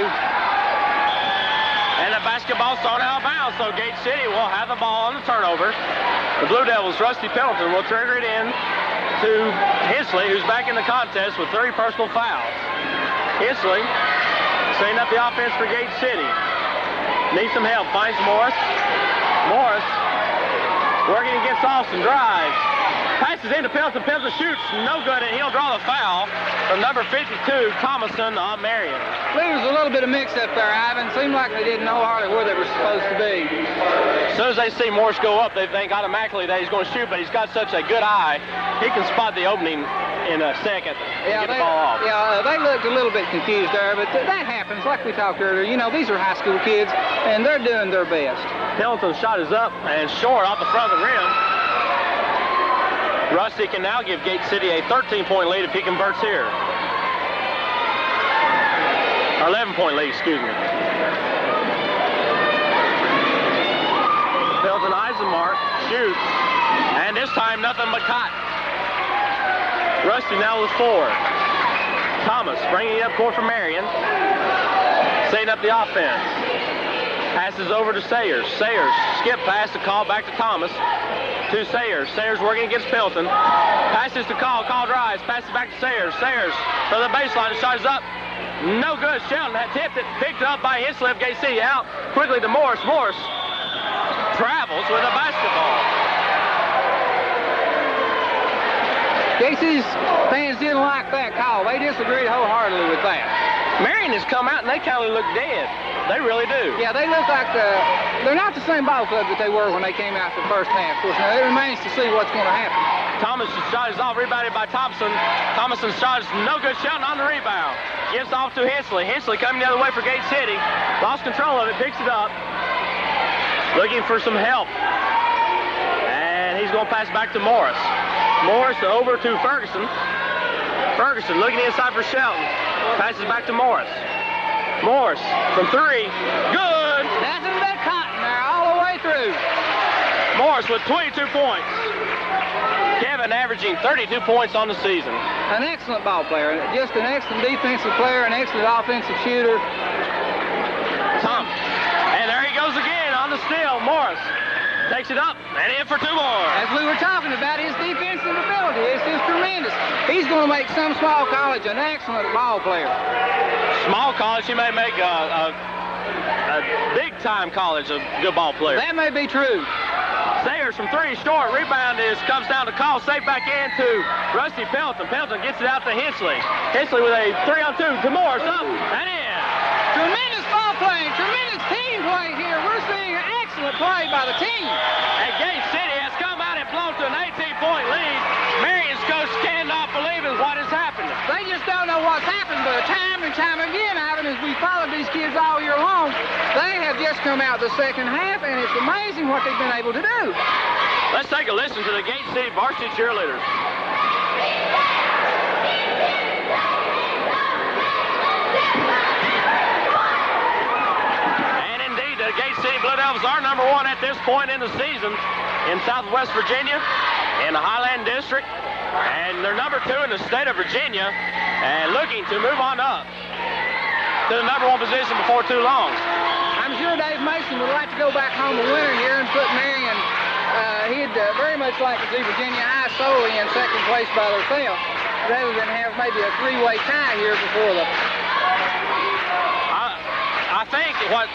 Speaker 1: And the basketball's thrown out of bounds, so Gate City will have the ball on the turnover. The Blue Devils, Rusty Pendleton, will trigger it in to Hensley, who's back in the contest with 3 personal fouls. Hensley setting up the offense for Gate City. Needs some help, finds Morris. Morris working against Austin, drives. Passes into Pelton. Pelton shoots. No good, and he'll draw the foul from number 52, Thomason on Marion.
Speaker 2: There was a little bit of mix-up there, Ivan. Seemed like they didn't know hardly where they were supposed to be.
Speaker 1: As soon as they see Morris go up, they think automatically that he's going to shoot, but he's got such a good eye, he can spot the opening in a second and get the ball off.
Speaker 2: Yeah, they looked a little bit confused there, but that happens. Like we talked earlier, you know, these are high school kids, and they're doing their best.
Speaker 1: Pelton's shot is up and short off the front of the rim. Rusty can now give Gate City a 13-point lead if he converts here. Or 11-point lead, excuse me. Pelton eyes the mark, shoots, and this time nothing but cotton. Rusty now with 4. Thomas bringing it up court for Marion. Setting up the offense. Passes over to Sayers. Sayers skip pass to call back to Thomas. To Sayers. Sayers working against Pelton. Passes to Call. Call drives. Passes back to Sayers. Sayers from the baseline. The shot is up. No good. Shelton had tipped it. Picked up by Hensley of Gate City. Out quickly to Morris. Morris travels with a basketball.
Speaker 2: Casey's fans didn't like that call. They disagreed wholeheartedly with that.
Speaker 1: Marion has come out and they kind of look dead. They really do.
Speaker 2: Yeah, they look like they're not the same ball club that they were when they came out the first half. Of course, now it remains to see what's going to happen.
Speaker 1: Thomas' shot is off, rebounded by Thompson. Thomason's shot is no good. Shelton on the rebound. Gives off to Hensley. Hensley coming the other way for Gate City. Lost control of it, picks it up. Looking for some help. And he's going to pass back to Morris. Morris over to Ferguson. Ferguson looking inside for Shelton. Passes back to Morris. Morris from 3. Good.
Speaker 2: Nothing but cotton there all the way through.
Speaker 1: Morris with 22 points. Kevin averaging 32 points on the season.
Speaker 2: An excellent ball player. Just an excellent defensive player, an excellent offensive shooter.
Speaker 1: Tom. And there he goes again on the steal. Morris takes it up and in for 2 more.
Speaker 2: As we were talking about, his defensive ability is just tremendous. He's going to make some small college an excellent ball player.
Speaker 1: Small college, he may make a big-time college a good ball player.
Speaker 2: That may be true.
Speaker 1: Sayers from 3 short. Rebound comes down to Call. Safe back into Rusty Pelton. Pelton gets it out to Hensley. Hensley with a 3-on-2 to Morris. Up and in.
Speaker 2: Tremendous ball playing. Tremendous team play here. We're seeing an excellent play by the team.
Speaker 1: And Gate City has come out and blown to an 18-point lead. Marion's coach cannot believe in what has happened.
Speaker 2: They just don't know what's happened, but time and time again, Ivan, as we followed these kids all year long, they have just come out the second half, and it's amazing what they've been able to do.
Speaker 1: Let's take a listen to the Gate City varsity cheerleaders. And indeed, the Gate City Blue Devils are number 1 at this point in the season in Southwest Virginia, in the Highland District. And they're number 2 in the state of Virginia and looking to move on up to the number 1 position before too long.
Speaker 2: I'm sure Dave Mason would like to go back home a winner here and put Marion. He'd very much like to see Virginia High solely in second place by themselves, rather than have maybe a 3-way tie here before the...
Speaker 1: I think what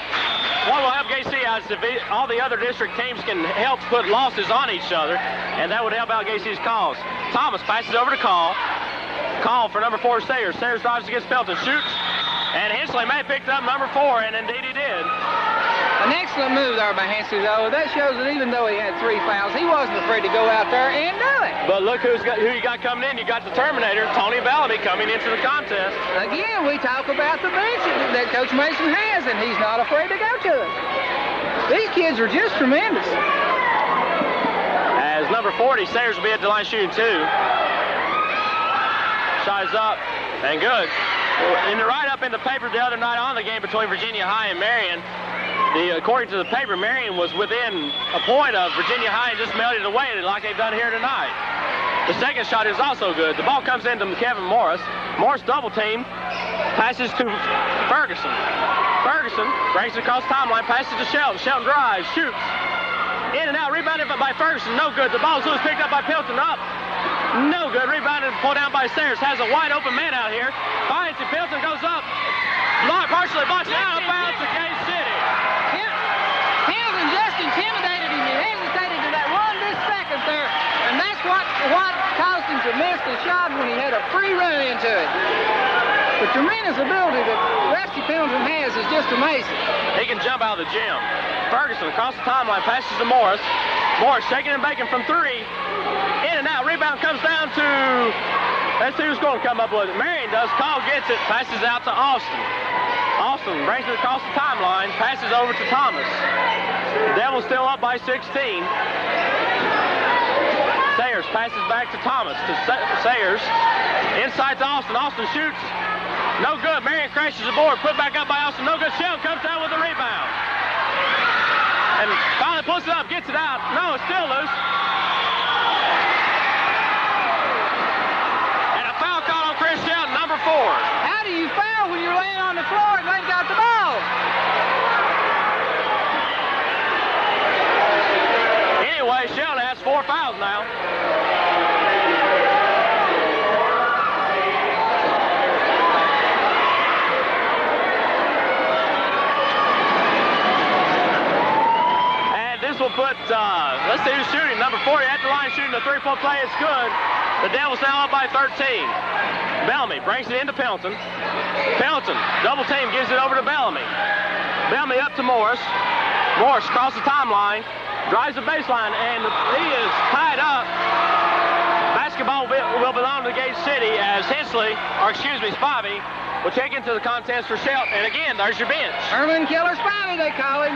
Speaker 1: will help Gate City out is if all the other district teams can help put losses on each other, and that would help out Gate City's cause. Thomas passes over to Call. Call for number 4, Sayers. Sayers drives against Pelton, shoots, and Hensley may have picked up number 4, and indeed he did.
Speaker 2: An excellent move there by Hensley, though. That shows that even though he had 3 fouls, he wasn't afraid to go out there and do it.
Speaker 1: But look who you got coming in. You got the Terminator, Tony Bellamy, coming into the contest.
Speaker 2: Again, we talk about the bench that Coach Mason has, and he's not afraid to go to it. These kids are just tremendous.
Speaker 1: As number 40, Sayers will be at the line shooting 2. Shot is up and good. In the write-up in the paper the other night on the game between Virginia High and Marion, according to the paper, Marion was within a point of Virginia High and just melted away like they've done here tonight. The second shot is also good. The ball comes into Kevin Morris. Morris double team, passes to Ferguson. Ferguson breaks it across the timeline, passes to Shelton. Shelton drives, shoots. In and out, rebounded by Ferguson, no good. The ball's loose, picked up by Pelton, up. No good, rebounded, pulled down by Sayers. Has a wide open man out here. Finds it, Pelton goes up. Partially botched out of bounds to Gate City.
Speaker 2: Hamilton just intimidated him. He hesitated to that 1 second there. And that's what have missed a shot when he had a free run into it. The tremendous ability that Rusty Pendleton has is just amazing.
Speaker 1: He can jump out of the gym. Ferguson across the timeline, passes to Morris. Morris shaking and baking from 3. In and out. Rebound comes down to, let's see who's going to come up with it. Marion does. Call gets it. Passes out to Austin. Austin brings it across the timeline. Passes over to Thomas. The Devils still up by 16. Sayers passes back to Thomas. To Sayers. Inside to Austin. Austin shoots. No good. Marion crashes the board. Put back up by Austin. No good. Sheldon comes down with a rebound. And finally pulls it up. Gets it out. No, it's still loose. And a foul call on Chris Sheldon, number 4.
Speaker 2: How do you foul when you're laying on the floor and they've got the ball?
Speaker 1: Anyway, Sheldon has 4 fouls now. Will put, let's see who's shooting. Number 40 at the line shooting the 3-point play. It's good. The Devils now up by 13. Bellamy brings it into Pendleton. Pendleton, double team, gives it over to Bellamy. Bellamy up to Morris. Morris across the timeline, drives the baseline, and he is tied up. Basketball will belong to Gate City as Spivey will check into the contest for Shelton. And again, there's your bench.
Speaker 2: Herman Killer Spivey, they call him.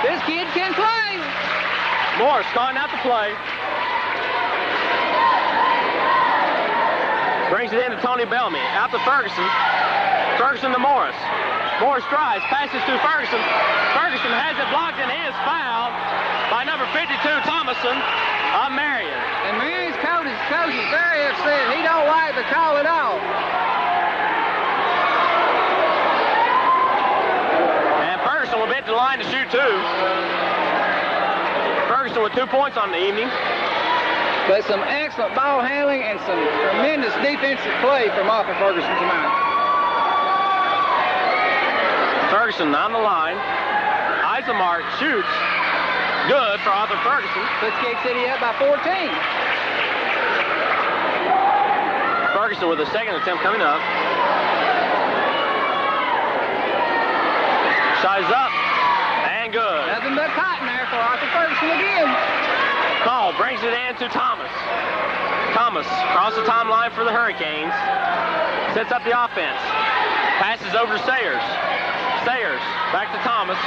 Speaker 2: This kid can play.
Speaker 1: Morris calling out the play. Brings it in to Tony Bellamy. Out to Ferguson. Ferguson to Morris. Morris drives. Passes to Ferguson. Ferguson has it blocked and he is fouled by number 52, Thomason of Marion.
Speaker 2: And Marion's coach is very upset. He don't like the call at all.
Speaker 1: Ferguson will be at the line to shoot 2. Ferguson with 2 points on the evening.
Speaker 2: But some excellent ball handling and some tremendous defensive play from Arthur Ferguson tonight.
Speaker 1: Ferguson on the line. Eisenmark shoots. Good for Arthur Ferguson.
Speaker 2: Puts Gate City up by 14.
Speaker 1: Ferguson with a second attempt coming up. Shot is up, and good.
Speaker 2: Nothing but cotton there for Arthur Ferguson again.
Speaker 1: Call brings it in to Thomas. Thomas across the timeline for the Hurricanes. Sets up the offense. Passes over to Sayers. Sayers back to Thomas.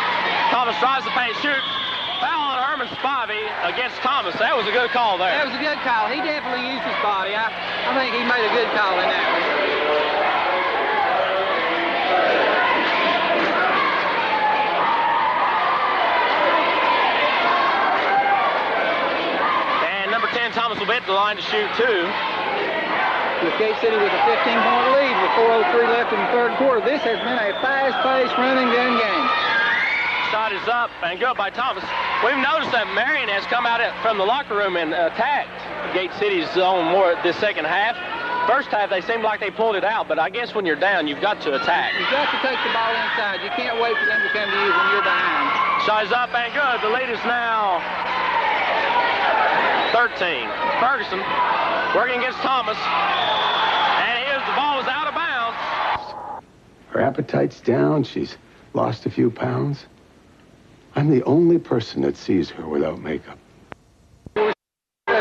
Speaker 1: Thomas drives the paint, shoots. Foul on Herman Spivey against Thomas. That was a good call there.
Speaker 2: That was a good call. He definitely used his body. I think he made a good call in that one.
Speaker 1: Thomas will be at the line to shoot 2.
Speaker 2: With Gate City with a 15-point lead with 4:03 left in the 3rd quarter. This has been a fast-paced running gun game.
Speaker 1: Shot is up and good by Thomas. We've noticed that Marion has come out from the locker room and attacked Gate City's zone more this second half. First half, they seemed like they pulled it out, but I guess when you're down, you've got to attack.
Speaker 2: You've got to take the ball inside. You can't wait for them to come to you when you're behind.
Speaker 1: Shot is up and good. The lead is now 13. Ferguson working against Thomas. And the ball was out of bounds.
Speaker 5: Her appetite's down. She's lost a few pounds. I'm the only person that sees her without makeup.
Speaker 2: That's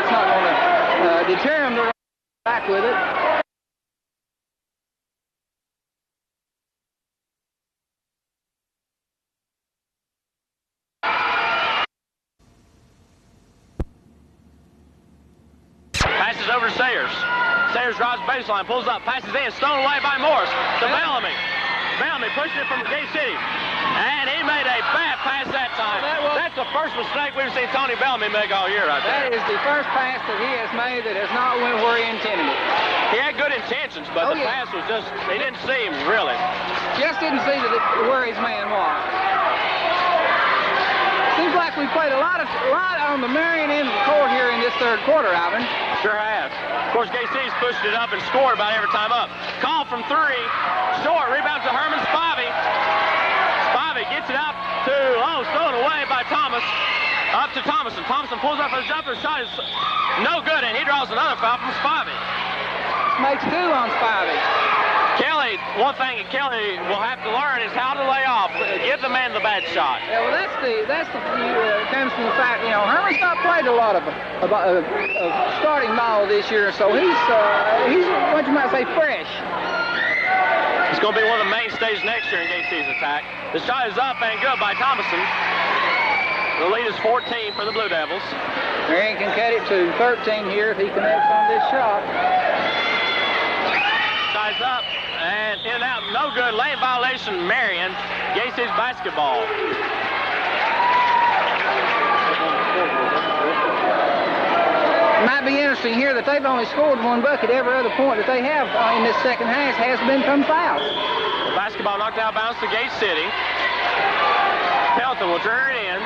Speaker 2: not going to deter him to run back with it.
Speaker 1: Passes over to Sayers. Sayers drives baseline, pulls up, passes in, stolen away by Morris to Bellamy. Bellamy pushing it from Gate City. And he made a bad pass that time. That's the first mistake we've seen Tony Bellamy make all year right there.
Speaker 2: That is the first pass that he has made that has not went where he intended it.
Speaker 1: He had good intentions, but the pass was just, he didn't see him really.
Speaker 2: Just didn't see where his man was. Seems like we played a lot on the Marion end of the court here in this 3rd quarter, Alvin.
Speaker 1: Sure has. Of course, Gate City's pushed it up and scored about every time up. Call from 3. Short. Rebound to Herman Spivey. Spivey gets it out to, stolen away by Thomas. Up to Thomason. Thomason pulls up for the jumper. Shot is no good, and he draws another foul from Spivey.
Speaker 2: makes 2 on Spivey.
Speaker 1: Kelly, one thing that Kelly will have to learn is how to lay off. Give the man the bad shot.
Speaker 2: Yeah, well, comes from the fact, you know, Herman's not played a lot of starting ball this year, so he's what you might say fresh.
Speaker 1: It's going to be one of the mainstays next year in Gate-City's attack. The shot is up and good by Thomason. The lead is 14 for the Blue Devils.
Speaker 2: Marion can cut it to 13 here if he connects on this shot.
Speaker 1: Shot is up and in and out. No good. Lane violation, Marion. Gate-City's basketball.
Speaker 2: It might be interesting here that they've only scored 1 bucket. Every other point that they have in this second half has been from fouls.
Speaker 1: The basketball knocked out of bounds to Gate City. Pelton will turn it in.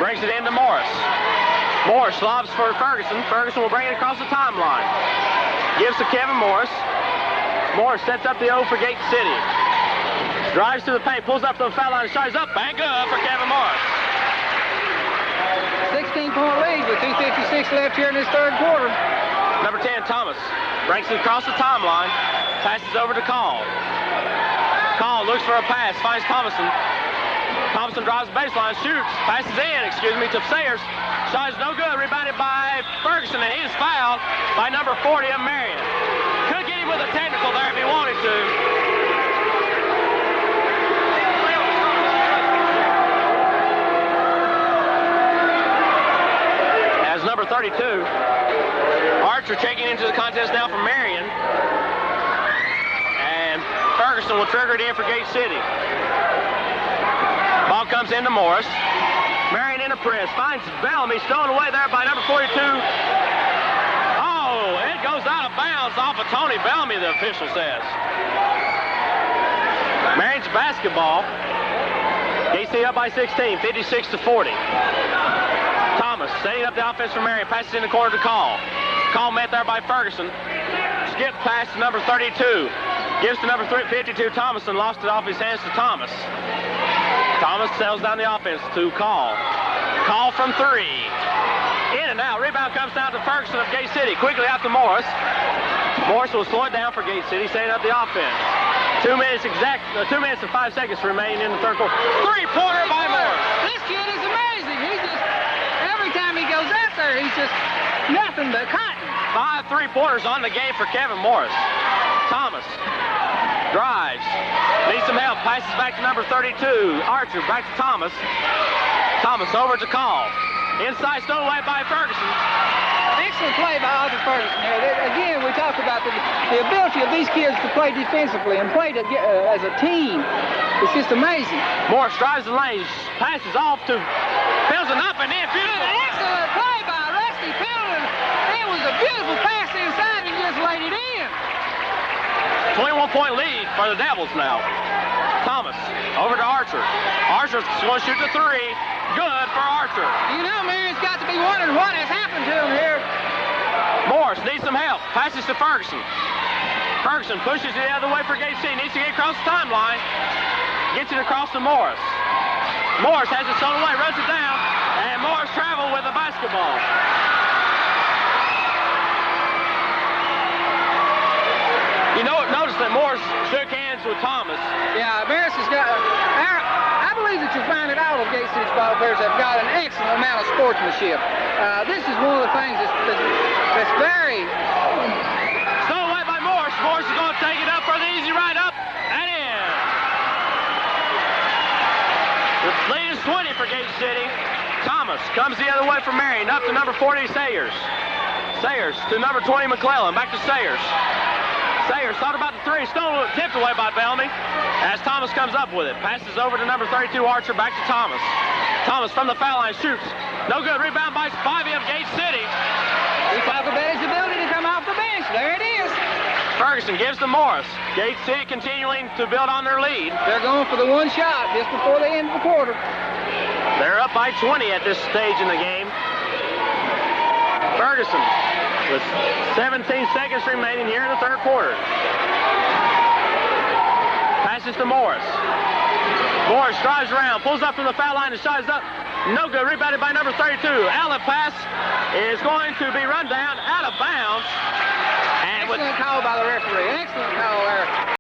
Speaker 1: Brings it into Morris. Morris lobs for Ferguson. Ferguson will bring it across the timeline. Gives to Kevin Morris. Morris sets up the O for Gate City. Drives to the paint, pulls up to the foul line, shot is up, and good for Kevin Morris.
Speaker 2: 16-point lead with 2:56 left here in this third quarter.
Speaker 1: Number 10, Thomas, brings it across the timeline, passes over to Call. Call looks for a pass, finds Thomason. Thomason drives the baseline, shoots, passes in, to Sayers. Shot is no good, rebounded by Ferguson, and he is fouled by number 40 of Marion. Could get him with a technical there if he wanted to. Number 32. Archer checking into the contest now for Marion. And Ferguson will trigger it in for Gate City. Ball comes into Morris. Marion in a press. Finds Bellamy stolen away there by number 42. Oh, it goes out of bounds off of Tony Bellamy, the official says. Marion's basketball. Gate City up by 16, 56-40. Thomas setting up the offense for Marion. Passes in the corner to Call. Call met there by Ferguson. Skip pass to number 32. Gives to number 52, Thomason. Lost it off his hands to Thomas. Thomas settles down the offense to Call. Call from 3. In and out. Rebound comes down to Ferguson of Gate City. Quickly out to Morris. Morris will slow it down for Gate City, setting up the offense. 2 minutes and 5 seconds remaining in the third quarter. Three-pointer by Morris.
Speaker 2: This kid is amazing. Every time he goes out there, he's just nothing but cotton.
Speaker 1: 5 3-pointers on the game for Kevin Morris. Thomas drives. Needs some help. Passes back to number 32. Archer back to Thomas. Thomas over to Call. Inside stolen away by Ferguson.
Speaker 2: Excellent play by Arthur Ferguson here. Again, we talked about the ability of these kids to play defensively and play as a team. It's just amazing.
Speaker 1: Morris drives the lane. Passes off to Pilsen up and in. Beautiful.
Speaker 2: Excellent play by Rusty Pilsen. It was a beautiful pass inside and just laid it in.
Speaker 1: 21-point lead for the Devils now. Thomas over to Archer. Archer's going to shoot the 3. Good for Archer.
Speaker 2: You know, Marion's got to be wondering what has happened to him here.
Speaker 1: Morris needs some help. Passes to Ferguson. Ferguson pushes it the other way for Gate City. Needs to get across the timeline. Gets it across to Morris. Morris has it stolen away, runs it down, and Morris traveled with the basketball. You notice that Morris shook hands with Thomas.
Speaker 2: Yeah, Morris has got... I believe that you'll find that all of Gate City's ball players have got an excellent amount of sportsmanship. This is one of the things that's very...
Speaker 1: Stolen away by Morris. Morris is going to take it up for the easy ride up and in. The lead is 20 for Gate City. Thomas comes the other way for Marion, up to number 40, Sayers. Sayers to number 20, McClellan. Back to Sayers. Sayers thought about the 3, stolen, tipped away by Bellamy as Thomas comes up with it. Passes over to number 32, Archer, back to Thomas. Thomas from the foul line shoots. No good. Rebound by Spivey of Gate City.
Speaker 2: We talk about his ability to come off the bench. There it is.
Speaker 1: Ferguson gives to Morris. Gate City continuing to build on their lead.
Speaker 2: They're going for the 1 shot just before the end of the quarter.
Speaker 1: They're up by 20 at this stage in the game. Ferguson with 17 seconds remaining here in the third quarter. Passes to Morris. Morris drives around, pulls up from the foul line and shots up. No good. Rebounded by number 32. Outlet pass is going to be run down out of bounds. And
Speaker 2: Excellent call by the referee. Excellent call there.